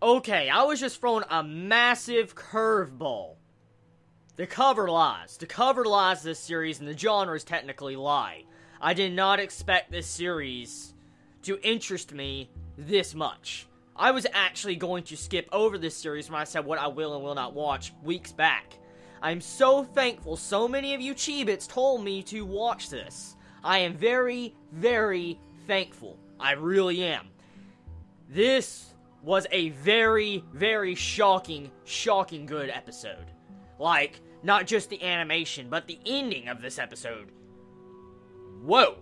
Okay, I was just thrown a massive curveball. The cover lies. The cover lies this series, and the genres technically lie. I did not expect this series to interest me this much. I was actually going to skip over this series when I said what I will and will not watch weeks back. I'm so thankful so many of you Chibits told me to watch this. I am very, very thankful. I really am. This was a very, very shocking good episode. Like, not just the animation, but the ending of this episode. Whoa.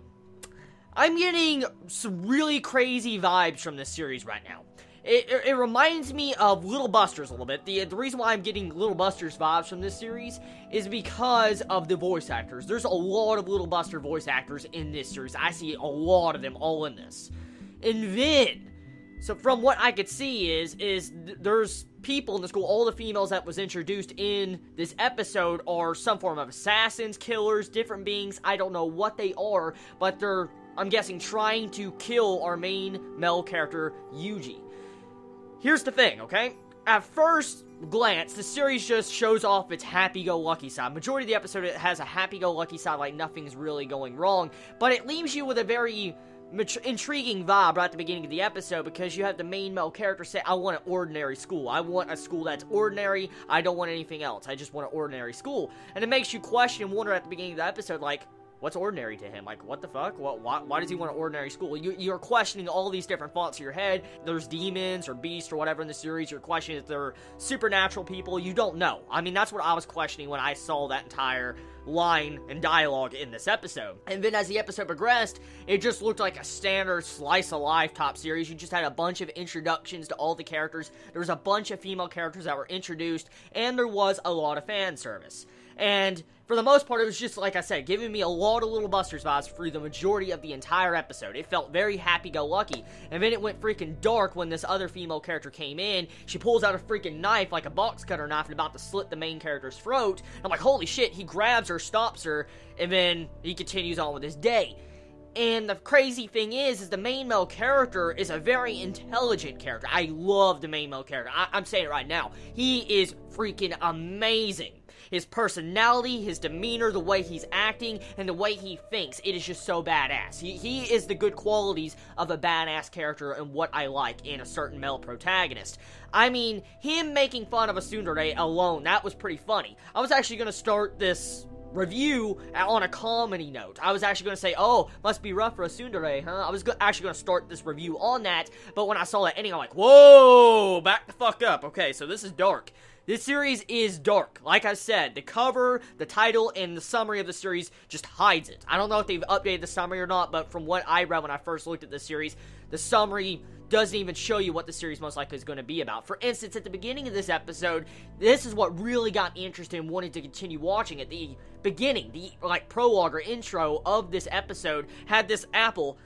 I'm getting some really crazy vibes from this series right now. It reminds me of Little Busters a little bit. The reason why I'm getting Little Busters vibes from this series is because of the voice actors. There's a lot of Little Buster voice actors in this series. I see a lot of them all in this. And then, so from what I could see is there's people in the school, all the females that was introduced in this episode are some form of assassins, killers, different beings. I don't know what they are, but they're, I'm guessing, trying to kill our main male character, Yuji. Here's the thing, okay? At first glance, the series just shows off its happy-go-lucky side. Majority of the episode, it has a happy-go-lucky side, like nothing's really going wrong, but it leaves you with a very intriguing vibe right at the beginning of the episode, because you have the main male character say, I want an ordinary school. I want a school that's ordinary. I don't want anything else. I just want an ordinary school. And it makes you question and wonder at the beginning of the episode, like, what's ordinary to him? Like, what the fuck? Why does he want an ordinary school? You're questioning all these different thoughts in your head. There's demons or beasts or whatever in the series. You're questioning if they're supernatural people. You don't know. I mean, that's what I was questioning when I saw that entire line and dialogue in this episode. And then as the episode progressed, it just looked like a standard slice of life top series. You just had a bunch of introductions to all the characters. There was a bunch of female characters that were introduced, and there was a lot of fan service. And for the most part, it was just, like I said, giving me a lot of Little Busters vibes through the majority of the entire episode. It felt very happy-go-lucky. And then it went freaking dark when this other female character came in. She pulls out a freaking knife, like a box cutter knife, and about to slit the main character's throat. I'm like, holy shit, he grabs her, stops her, and then he continues on with his day. And the crazy thing is the main male character is a very intelligent character. I love the main male character. I'm saying it right now. He is freaking amazing. His personality, his demeanor, the way he's acting, and the way he thinks, it is just so badass. He is the good qualities of a badass character and what I like in a certain male protagonist. I mean, him making fun of a tsundere alone, that was pretty funny. I was actually going to start this review on a comedy note. I was actually going to say, oh, must be rough for a tsundere, huh? I was actually going to start this review on that, but when I saw that ending, I'm like, whoa, back the fuck up. Okay, so this is dark. This series is dark. Like I said, the cover, the title, and the summary of the series just hides it. I don't know if they've updated the summary or not, but from what I read when I first looked at this series, the summary doesn't even show you what the series most likely is going to be about. For instance, at the beginning of this episode, this is what really got me interested in wanting to continue watching it. The beginning, the prologue or intro of this episode had this apple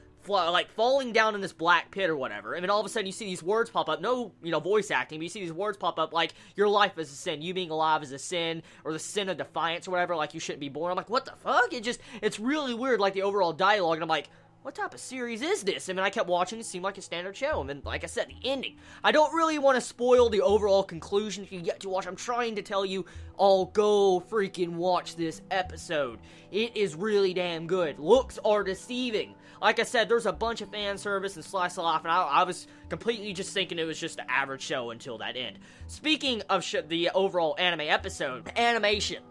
falling down in this black pit or whatever, and then all of a sudden you see these words pop up, no, voice acting, but you see these words pop up like, your life is a sin, you being alive is a sin, or the sin of defiance or whatever, like you shouldn't be born. I'm like, what the fuck? It's really weird, like the overall dialogue, and I'm like, what type of series is this? And then I kept watching, it seemed like a standard show, and then, like I said, the ending. I don't really want to spoil the overall conclusion if you get to watch. I'm trying to tell you all, go freaking watch this episode. It is really damn good. Looks are deceiving. Like I said, there's a bunch of fan service and slice of life, and I was completely just thinking it was just an average show until that end. Speaking of the overall anime episode, animation.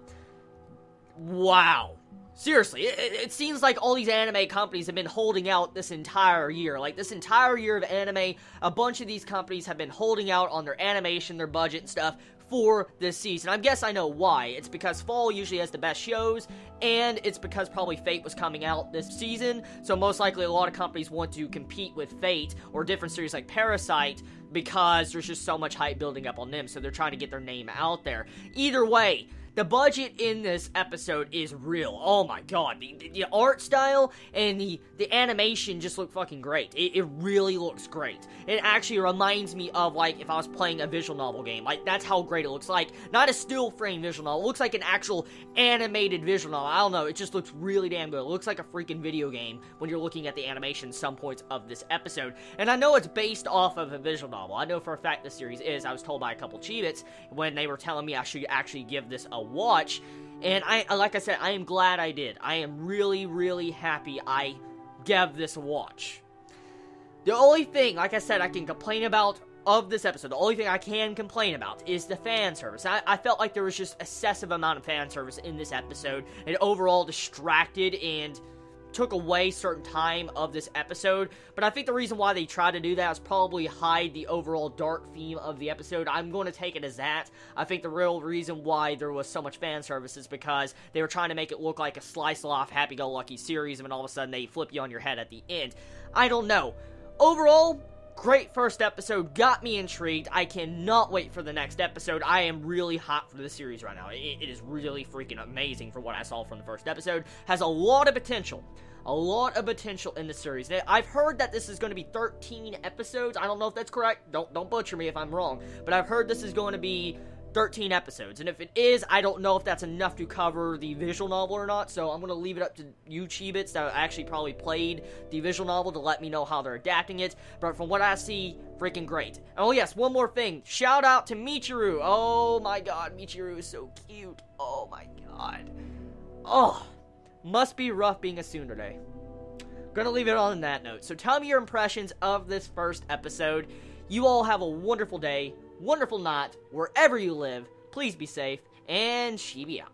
Wow. Seriously, it seems like all these anime companies have been holding out this entire year. Like, this entire year of anime, a bunch of these companies have been holding out on their animation, their budget and stuff for this season. I guess I know why. It's because fall usually has the best shows, and it's because probably Fate was coming out this season, so most likely a lot of companies want to compete with Fate or different series like Parasite because there's just so much hype building up on them, so they're trying to get their name out there. Either way, the budget in this episode is real. Oh my god. The art style and the animation just look fucking great. It really looks great. It actually reminds me of, like, if I was playing a visual novel game. Like, that's how great great it looks like. Not a still frame visual novel. It looks like an actual animated visual novel. I don't know. It just looks really damn good. It looks like a freaking video game when you're looking at the animation some points of this episode. And I know it's based off of a visual novel. I know for a fact the series is. I was told by a couple Chibits when they were telling me I should actually give this a watch. And like I said, I am glad I did. I am really, really happy I gave this a watch. The only thing, like I said, I can complain about of this episode, the only thing I can complain about is the fan service. I felt like there was just excessive amount of fan service in this episode. It overall distracted and took away certain time of this episode. But I think the reason why they tried to do that is probably hide the overall dark theme of the episode. I'm going to take it as that. I think the real reason why there was so much fan service is because they were trying to make it look like a slice-off, happy-go-lucky series, and then all of a sudden they flip you on your head at the end. I don't know. Overall, great first episode, got me intrigued. I cannot wait for the next episode. I am really hot for the series right now. It is really freaking amazing for what I saw from the first episode. Has a lot of potential. A lot of potential in the series. I've heard that this is going to be 13 episodes. I don't know if that's correct. Don't butcher me if I'm wrong. But I've heard this is going to be 13 episodes. And if it is, I don't know if that's enough to cover the visual novel or not. So I'm going to leave it up to you Chibits that actually probably played the visual novel to let me know how they're adapting it. But from what I see, freaking great. Oh yes, one more thing. Shout out to Michiru. Oh my god, Michiru is so cute. Oh my god. Oh, must be rough being a tsundere. Gonna leave it on that note. So tell me your impressions of this first episode. You all have a wonderful day, wonderful night, wherever you live. Please be safe, and Chibi out.